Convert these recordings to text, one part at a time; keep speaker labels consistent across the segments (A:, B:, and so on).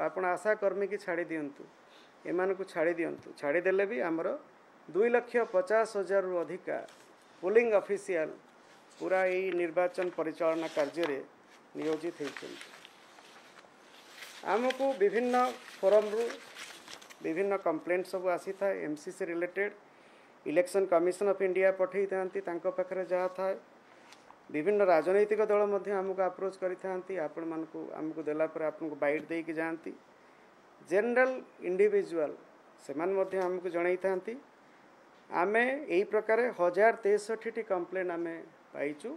A: आपण आशाकर्मी की छाड़ी दिंतु एमान को छाड़ी दिंतु छाड़ीदेले भी आमर 2,50,000 रु अधिका पोलिंग ऑफिशियल पूरा यही निर्वाचन परिचालना कार्य रे नियोजित होती आमको विभिन्न फोरम रु विभिन्न कंप्लेंट सब आसी था MCC related election commission of India पठई थांती तांको पाखरे जहाँ था विभिन्न राजनैतिक दल मध्य आमको अप्रोच करी आपण मानकु आमको देला पर आपनको बाइट दे कि जानती जनरल इंडिविजुअल से मान मध्य आमको जणाई थांती आमे एई प्रकार 1063 कंप्लेन आमे पाइचु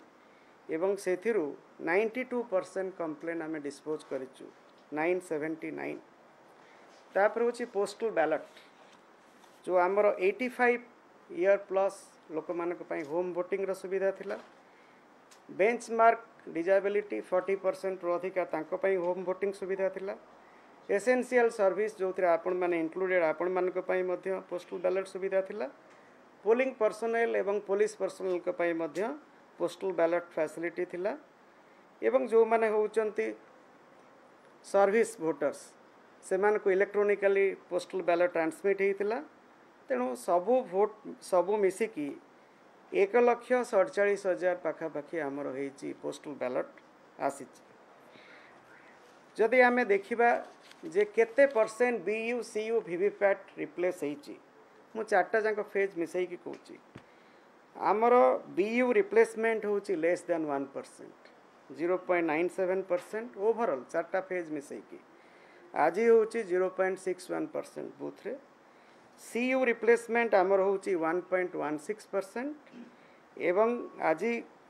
A: एवं सेथिरु 92% कंप्लेन आमे डिस्पोज करिचु 979 तापर होची पोस्टल बैलेट जो आमर 85 ईयर प्लस लोक मानक पई होम वोटिंग रो सुविधा थिला बेंचमार्क डिजेबिलिटी 40% रु अधिका तांको पई होम वोटिंग सुविधा थिला एसेंशियल सर्विस जो आपण माने इंक्लूडेड आपण मानक पई मध्य पोस्टल बैलेट सुविधा थिला पोलिंग पर्सनल एवं पुलिस पर्सनल को पई मध्य पोस्टल बैलेट फैसिलिटी थिला एवं जो माने होउचंती सर्विस वोटर्स से मान को इलेक्ट्रोनिकली पोस्टल बैलेट ट्रांसमिट होता तेणु सबू भोट सबू मिसिकी 1,47,000 पाखापाखि आमर होती पोस्टल बैलेट आसी जदि आमे देखिबा जे केते परसेंट बीयू सीयू वीवीपैट रिप्लेस होती मु चार्टा जाक फेज मिसई की कहूँ आमर बीयू रिप्लेसमेंट होची लेस देन 1% 0.97% ओवरऑल चार्टा फेज मिसई की आज होची 0.61% बूथ रे सीयू रिप्लेसमेंट आमर होची 1.16% एवं आज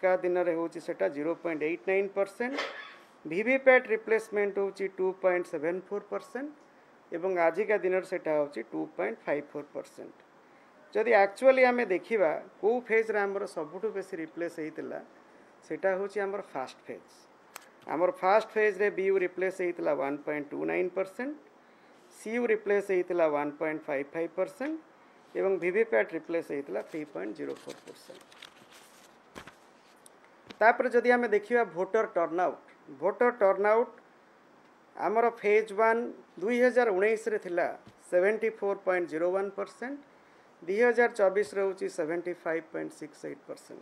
A: का दिन रे होची सेटा 0.89% वीवीपैट रिप्लेसमेंट होची 2.74% एवं आज का दिन सेटा होची 2.54% जदि एक्चुअली आमे देखिबा को फेज रे हमर सबुठु बेसी रिप्लेस हेतिला सेटा होची हमर फास्ट फेज आमर फास्ट फेज रे बीयू रिप्लेस हेतिला 1.29% सीयू रिप्लेस हेतिला 1.55% एवं वीवीपैट रिप्लेस हेतिला 3.04%। तापर जदि आमे देखिबा वोटर टर्नआउट आमर फेज 1 2019 रे थिला 74.01% 2024 रे होची 75.68%।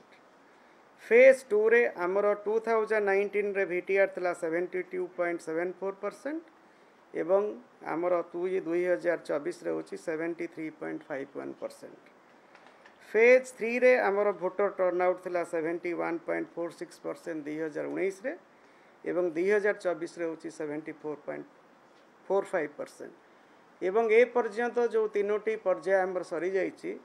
A: फेज 2 रे आमर 2019 रे वीटीआर थिला 72.74% एवं आमर 2024 रे होची 73.51%। फेज 3 रे आमर वोटर टर्नआउट थिला 71.46% 2019 रे एवं 2024 रे होची 74.45% एवं ए पर्यंत जो तीनोटी पर्याय आमर सरी जाइछि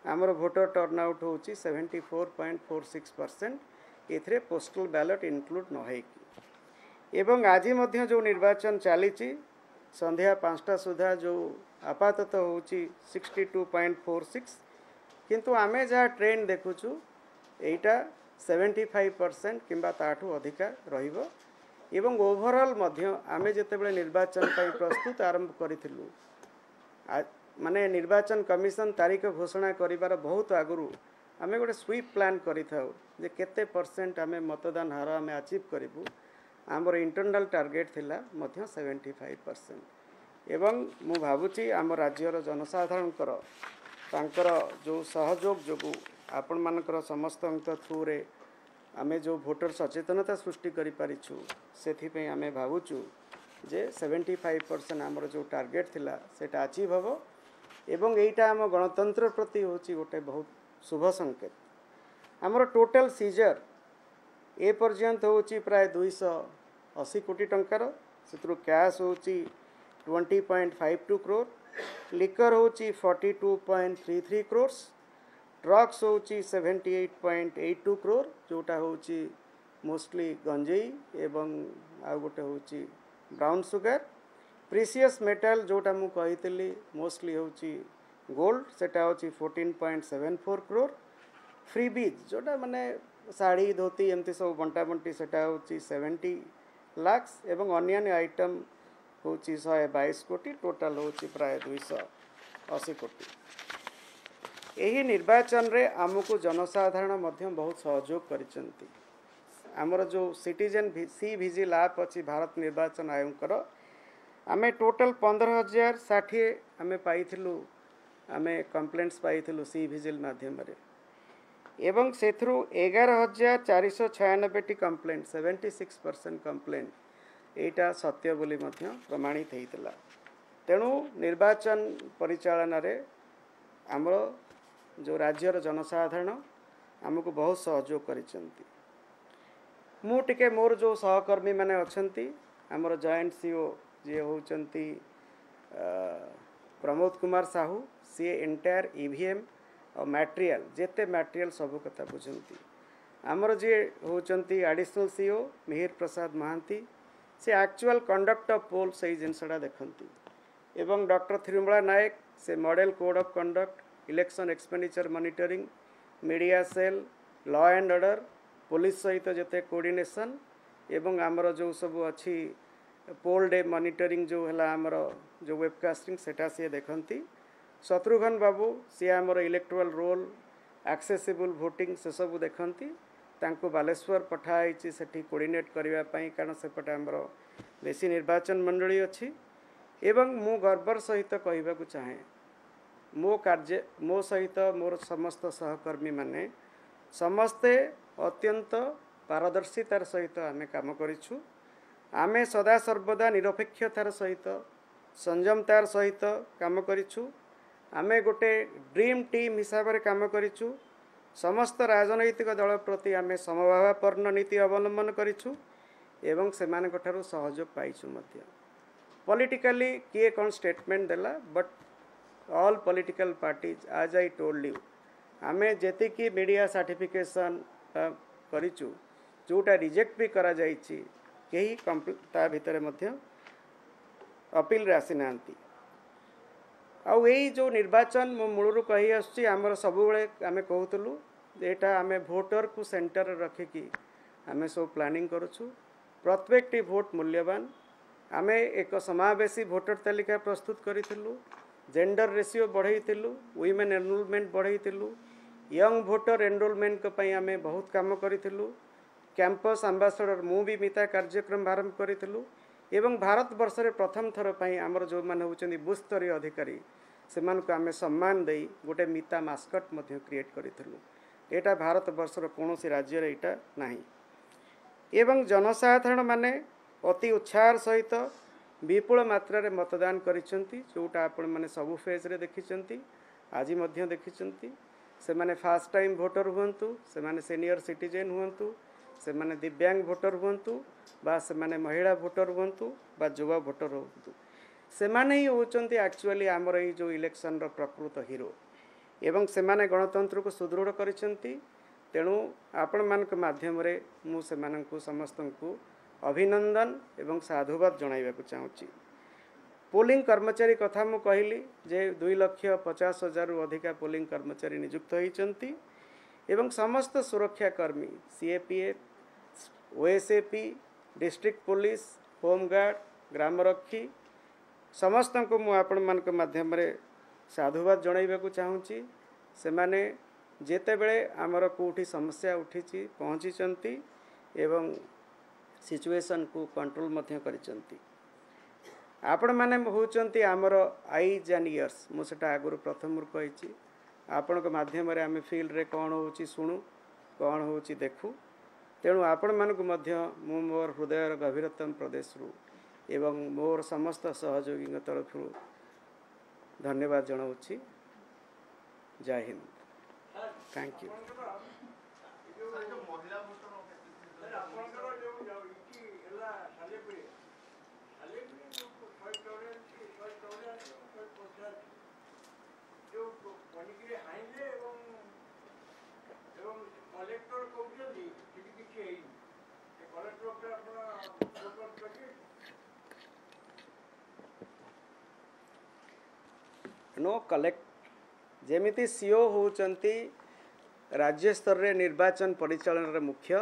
A: आमर वोटर टर्नआउट होची 74.46% एथरे पोस्टल बैलेट इंक्लूड न होइकी एवं आज मध्य जो निर्वाचन चली संध्या 5टा सुधा जो आपातत होची 62.46 किंतु आमे जहाँ ट्रेंड देखुचु एटा 75% किंबा ताठू अधिका रहिबो एवं ओवरऑल मध्य आमे जेतेबेले निर्वाचन पई प्रस्तुत आरंभ करिथिलु माने निर्वाचन कमिशन तारीख घोषणा करिबार बहुत आगुरु आमे गोटे स्वीप प्लान करिथाउ जे केते परसेंट आमे मतदान हार आमे अचीव करिबु आमर इंटरनल टार्गेट थिला मध्य 75% एवं मु भाबुची आम राज्यर जनसाधारण तांकर जो सहयोग जोगु आपण मानकर समस्त थ्रू रे आमे जो भोटर सचेतनता सृष्टि करि पारिछु सेथि आमे भावुचु जे 75% आमर जो टार्गेट थिला सेटा अचीव हबो एवं एटा आम गणतंत्र प्रति होची गोटे बहुत शुभ संकेत आमर टोटल सीजर ए पर्यंत होची प्राय 280 कोटी टंकार सेत्रु कैश होची 20.52 करोड़ लिकर होची 42.33 करोड़ ड्रग्स होची 78.82 करोड़ जोटा होची मोस्टली गंजेई एवं आ गोटे होची ब्राउन सुगर प्रीसियस मेटल जोटा मु कहितली मोस्टली होची गोल्ड सेटा होची 14.74 करोड़ फ्रीबीज जोटा माने साड़ी धोती एमती सब बंटा बंटी सेटा होची 70 लाख एवं अन्य आइटम होची 122 कोटी टोटल होची प्राय 280 कोटी एही निर्वाचन रे आमको जनसाधारण मध्य बहुत सहयोग करिसंती आमर जो सिटीजन सी विजिल ऐप अच्छी भारत निर्वाचन आयोग आमे टोटल 15,060 आमे पाइथिलु आमे कंप्लेंट्स पाइथिलु सी विजिल माध्यम रे एवं सेथरु 11,496 कंप्लेंट 76% कंप्लेंट एटा सत्य बोली मध्य प्रमाणित हेइतला। तेणु निर्वाचन परिचालन रे हमरो जो राज्यर जनसाधारण हमको बहुत सहयोग करिसंती। मु टिके मोर जो सहकर्मी माने अछंती हमरो जॉइंट सीओ जे होचंती प्रमोद कुमार साहू सी एंटायर ईवीएम और मटेरियल जेते मटेरियल सब कथा बुझंती। हमरो जे होचंती एडिशनल सीओ मिहिर प्रसाद महांती से एक्चुअल कंडक्ट ऑफ पोल सही जिनसडा देखंती एवं डॉक्टर थिरुमला नायक से model code of conduct election expenditure monitoring media cell law and order police सहित जेते कोऑर्डिनेशन एवं हमरो जो सब अच्छी पोल डे मॉनिटरिंग जो है आमर जो वेबकास्टिंग सेटा सी देखती। शत्रुघ्न बाबू सी आमर इलेक्टोरल रोल एक्सेसिबल वोटिंग से सब देखती। तांको बालेश्वर पठाई सेठी कोऑर्डिनेट करबा पई कारण सेपटे आमर बेसी निर्वाचन मंडली अच्छी एवं मु गर्वर सहित कहबा को चाहे मो कार्य मो सहित मोर समस्त सहकर्मी माने समस्ते अत्यंत पारदर्शितार सहित आमे काम करिछु। आमे सदा सर्वदा निरपेक्षतार सहित संयमतार सहित काम करिछु। आमे गोटे ड्रीम टीम हिसाब रे काम करिछु। समस्त राजनैतिक दल प्रति आमे समभावापन्न नीति अवलंबन करिछु एवं सेमानक ठारू सहयोग पाइछु मध्य। पॉलिटिकली किए कौन स्टेटमेंट देला बट ऑल पॉलिटिकल पार्टीज आज आई टोल्ड यू आमे जेति की मीडिया सर्टिफिकेशन करिछु जोटा रिजेक्ट भी करा जाइछि केही ता भितर मध्य अपील रे आसी नांती। आउ एई जो निर्वाचन मो मूलरू कही आछि हमर सबुबळे आमे कहउतलु एटा आमे वोटर को सेंटर रखि की आमे सब प्लानिंग करूछु। प्रत्येकटी वोट मूल्यवान। आमे एक समावेशी वोटर तालिका प्रस्तुत करिथिलु। जेंडर रेशियो बढ़ाइथिलु। वुमेन एनरोलमेंट बढ़ाइथिलु। यंग वोटर एनरोलमेंट को पई आमे बहुत काम करिथिलु। कैंपस एम्बेसडर मु भी मिता कार्यक्रम आरंभ करिथिलु एवं भारत वर्ष रे प्रथम थर पई हमर जो माने होचंदी बुथ स्तरीय अधिकारी सेमान को आमे सम्मान देई गोटे मिता मास्कट मध्ये क्रिएट करिथिलु। एटा भारत वर्ष रो कोनोसी राज्य रे एटा नाही एवं जनसाधारण माने अति उत्साह सहित विपुल मात्रा रे मतदान करिसंती जोटा आपण माने सब फेज रे देखिसंती आज मध्य देखिसंती। से माने फर्स्ट टाइम वोटर हुंतु से माने सीनियर सिटीजन हुंतु से माने दिव्यांग वोटर हुंतु बा से माने महिला वोटर हुंतु बा युवा वोटर हुंतु से माने ही होचंती एक्चुअली हमर ई जो इलेक्शन रो प्रकृत हीरो एवं से माने गणतंत्र को सुदृढ़ करिसंती। तेणु आपण मान के माध्यम रे मु से मानन को समस्त को अभिनंदन एवं साधुवाद जणाइबा को चाहूची। पोलिंग कर्मचारी कथा मु कहली जे 2,50,000 रु अधिका पोलिंग कर्मचारी नियुक्त होइचंती एवं समस्त सुरक्षा कर्मी CAPF OSAP district police home guard ग्रामरक्षी समस्त को मु आपण मान के माध्यम रे साधुवाद जणाइबा को चाहूची। से माने जेते बेले आमर कोठी समस्या उठीची पहुंचीचंती एवं सिचुएशन को कंट्रोल मध्य करिसंती। आपण माने होचंती आमर आईज एंड इयर्स मु सेटा आगुरु प्रथम रु कहिची आपण के माध्यम रे आमे फील्ड रे कोन होची सुनु कोन होची देखु। तेणु आपण मान को मध्य मु मोर हृदय गभीरतम प्रदेश रु एवं मोर समस्त सहयोगी तरफ धन्यवाद जनाऊँगी। जय हिंद। Thank you. नो कलेक्ट जेमिति सीओ होचंती राज्य स्तर रे निर्वाचन परिचालन रे मुख्य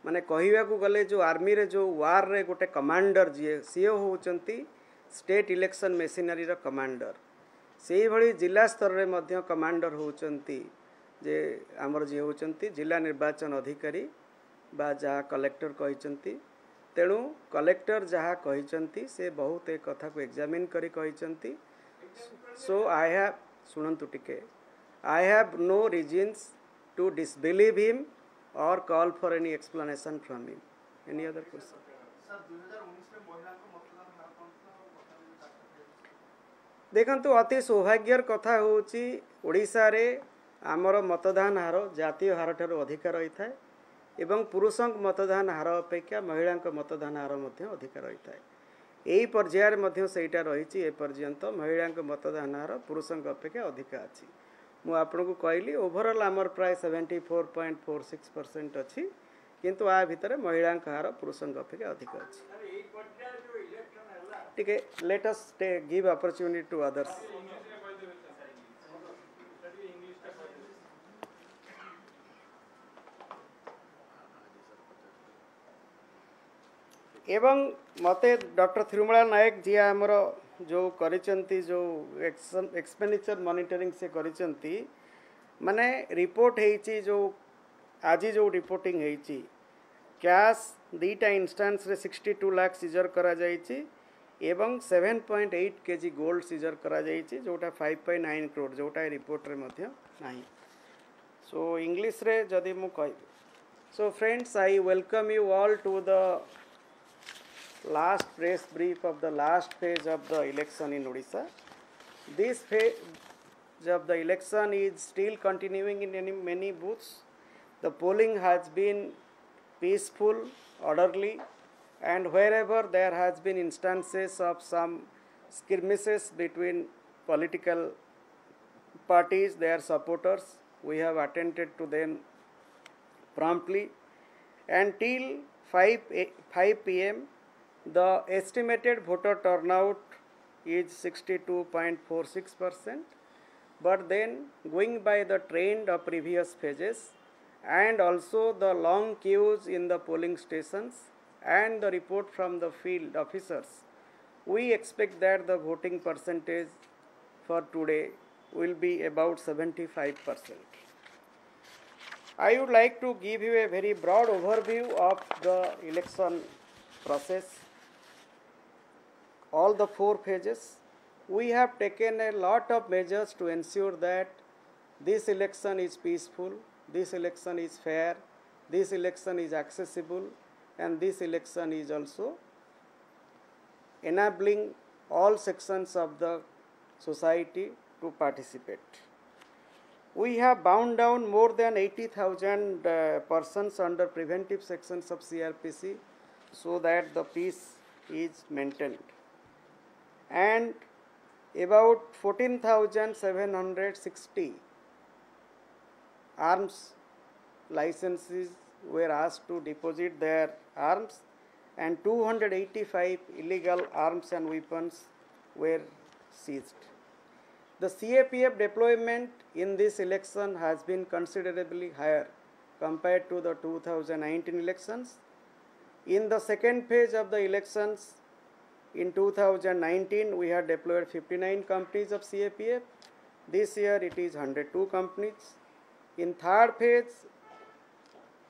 A: माने कहिबा को गले जो आर्मी रे जो वार रे गोटे कमांडर जी सीओ होचंती स्टेट इलेक्शन मशीनरी रो कमांडर सेही भली जिला स्तर रे मध्य कमांडर होचंती जे आमर जी होचंती जिला निर्वाचन अधिकारी बा जा कलेक्टर कहिचंती तेणु कलेक्टर जहाँ कही से बहुत एक कथा को एग्जामिन करी कही सो आई हैव शुणु टिके I have no reasons to disbelieve him or call for any explanation from him any other question देखंतु अति सौभाग्यर कथा होची ओडिशा रे आमर मतदान हार जातीय हार ठारू अधिक रही था एवं पुरुषों मतदान हार अपेक्षा महिला मतदान हार अधिक रही था यही पर्यायर मध्य सेटा रही ए पर्यंत महिला मतदान हार पुरुषों अपेक्षा अधिक अच्छी मु आपन को कहली ओवरऑल आमर प्राय 74.46% अच्छी किंतु आ भितर महिला हार पुरुषों अपेक्षा अधिक अच्छी टिके let us give opportunity to others एवं मते डॉक्टर थिरुमला नायक जी आमर जो करिसेंती जो एक्सपेंडिचर मॉनिटरिंग से करिसेंती माने रिपोर्ट हेची जो आज जो रिपोर्टिंग हेची कैश दीटा इंस्टेंस रे 62 लाख सीजर करा जायची एवं 7.8 केजी गोल्ड सीजर करा जायची जोटा 5.9 करोड़ जोटा रिपोर्ट रे मध्य नाही सो इंग्लिश रे जदि मु कहि so friends I welcome you all to the last press brief of the last phase of the election in Odisha. This phase of the election is still continuing in many booths. The polling has been peaceful, orderly, and wherever there has been instances of some skirmishes between political parties, their supporters, we have attended to them promptly. Until 5 p.m. the estimated voter turnout is 62.46%, but then going by the trend of previous phases and also the long queues in the polling stations and the report from the field officers, we expect that the voting percentage for today will be about 75%. I would like to give you a very broad overview of the election process. All the 4 phases, we have taken a lot of measures to ensure that this election is peaceful, this election is fair, this election is accessible, and this election is also enabling all sections of the society to participate. We have bound down more than 80,000 persons under preventive sections of CRPC so that the peace is maintained. And about 14,760 arms licenses were asked to deposit their arms, and 285 illegal arms and weapons were seized. The CAPF deployment in this election has been considerably higher compared to the 2019 elections. In the second phase of the elections, in 2019, we had deployed 59 companies of CAPF. This year, it is 102 companies. In third phase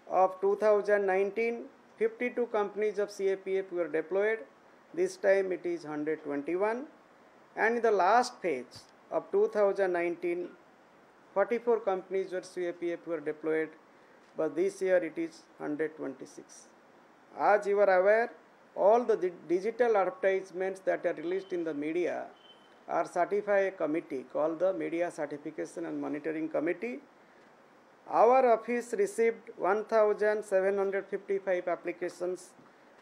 A: of 2019, 52 companies of CAPF were deployed. This time, it is 121. And in the last phase of 2019, 44 companies of CAPF were deployed. But this year, it is 126. As you are aware, all the digital advertisements that are released in the media are certified by a committee called the Media Certification and Monitoring Committee. Our office received 1,755 applications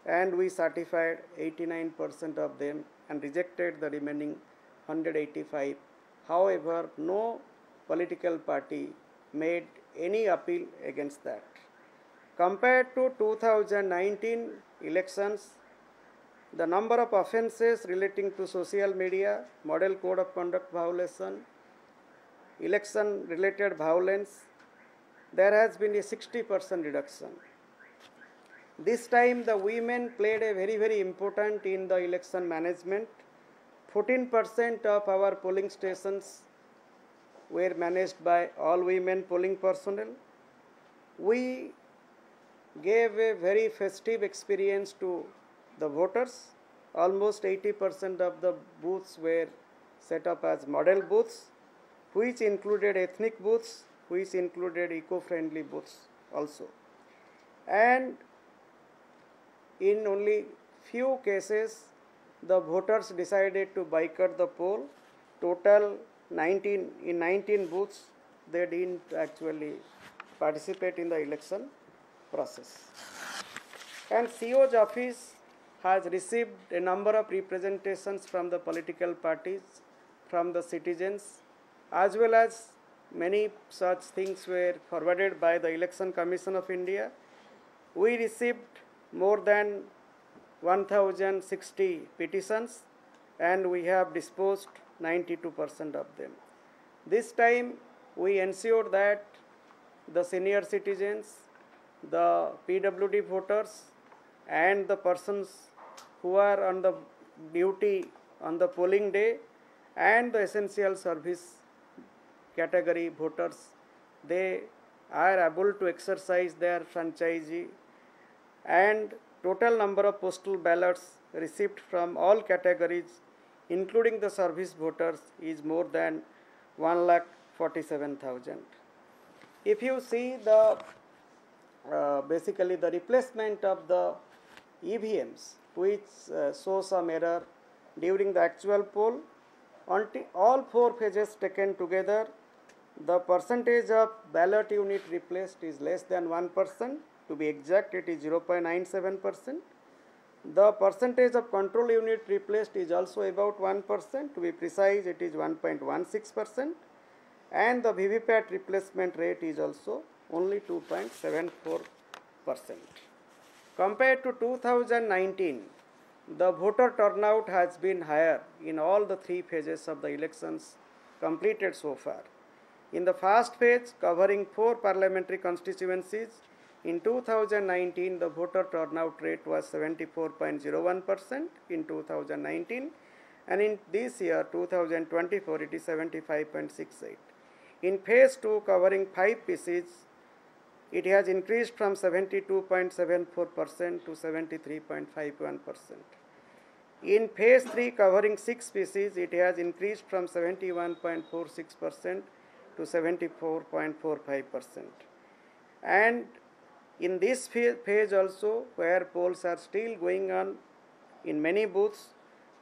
A: and we certified 89% of them and rejected the remaining 185. However, no political party made any appeal against that. Compared to 2019 elections, the number of offences relating to social media, model code of conduct violation, election related violence, there has been a 60% reduction. This time the women played a very important in the election management. 14% of our polling stations were managed by all women polling personnel. We gave a very festive experience to the voters. Almost 80% of the booths were set up as model booths, which included ethnic booths, which included eco-friendly booths also. And in only few cases, the voters decided to boycott the poll. Total 19 booths, they didn't actually participate in the election process. And CO's office has received a number of representations from the political parties, from the citizens, as well as many such things were forwarded by the Election Commission of India. We received more than 1060 petitions and we have disposed 92% of them. This time we ensured that the senior citizens, the PWD voters and the persons who are on the duty on the polling day and the essential service category voters, they are able to exercise their franchise, and total number of postal ballots received from all categories including the service voters is more than 1,47,000. If you see the basically the replacement of the EVMs which show some error during the actual poll, all four phases taken together, the percentage of ballot unit replaced is less than 1%. To be exact, it is 0.97%. The percentage of control unit replaced is also about 1%. To be precise, it is 1.16%. And the VVPAT replacement rate is also only 2.74%. Compared to 2019, the voter turnout has been higher in all the three phases of the elections completed so far. In the first phase, covering 4 parliamentary constituencies, in 2019, the voter turnout rate was 74.01% in 2019, and in this year, 2024, it is 75.68. In phase 2, covering 5 PCs, it has increased from 72.74% to 73.51%. In phase 3, covering 6 PCs, it has increased from 71.46% to 74.45%. And in this phase also, where polls are still going on in many booths,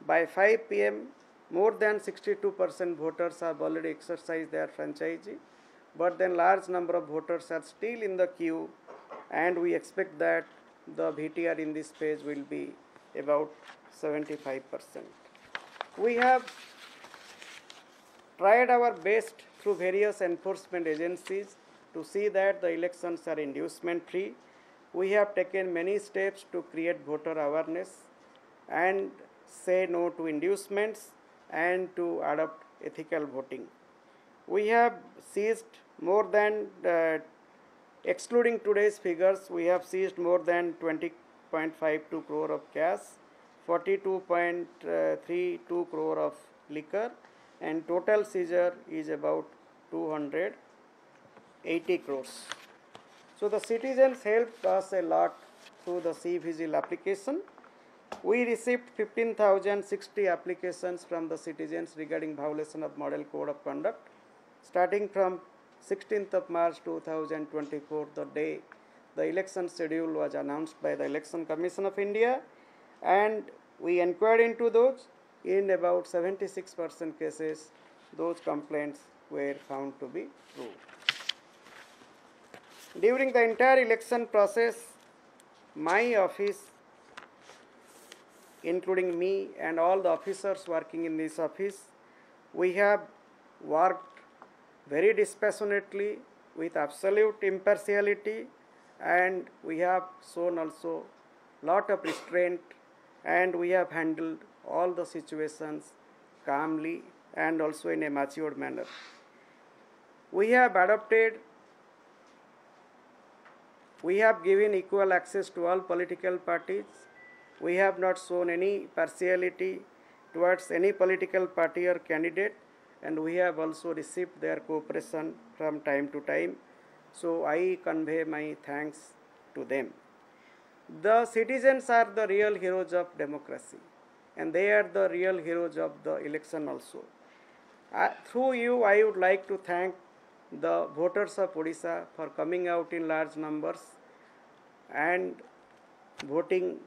A: by 5 p.m., more than 62% voters have already exercised their franchise, but then large number of voters are still in the queue, and we expect that the VTR in this phase will be about 75%. We have tried our best through various enforcement agencies to see that the elections are inducement free. We have taken many steps to create voter awareness and say no to inducements and to adopt ethical voting. We have seized more than, excluding today's figures, we have seized more than 20.52 crore of cash, 42.32 crore of liquor, and total seizure is about 280 crores. So the citizens helped us a lot through the C-Vigil application. We received 15,060 applications from the citizens regarding violation of Model Code of Conduct, starting from 16th of March 2024, the day the election schedule was announced by the Election Commission of India, and we inquired into those. In about 76% cases, those complaints were found to be true. During the entire election process, my office, including me and all the officers working in this office, we have worked very dispassionately with absolute impartiality, and we have shown also lot of restraint, and we have handled all the situations calmly and also in a matured manner. We have given equal access to all political parties. We have not shown any partiality towards any political party or candidate, and we have also received their cooperation from time to time. So I convey my thanks to them. The citizens are the real heroes of democracy, and they are the real heroes of the election also. Through you, I would like to thank the voters of Odisha for coming out in large numbers and voting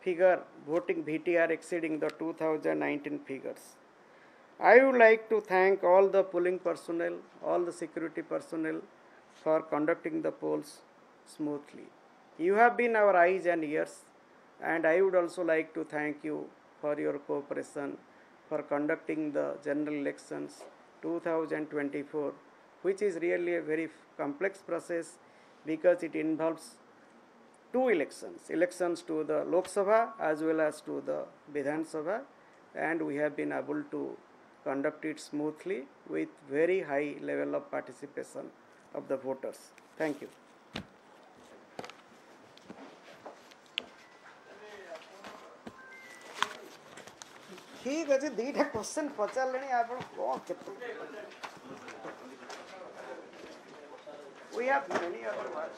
A: voting VTR exceeding the 2019 figures. I would like to thank all the polling personnel, all the security personnel for conducting the polls smoothly. You have been our eyes and ears, and I would also like to thank you for your cooperation for conducting the general elections 2024, which is really a very complex process because it involves two elections to the Lok Sabha as well as to the Vidhan Sabha, and we have been able to conduct it smoothly with very high level of participation of the voters. Thank you. ठीक अच्छे दीटा question पचारे आप we have many other words.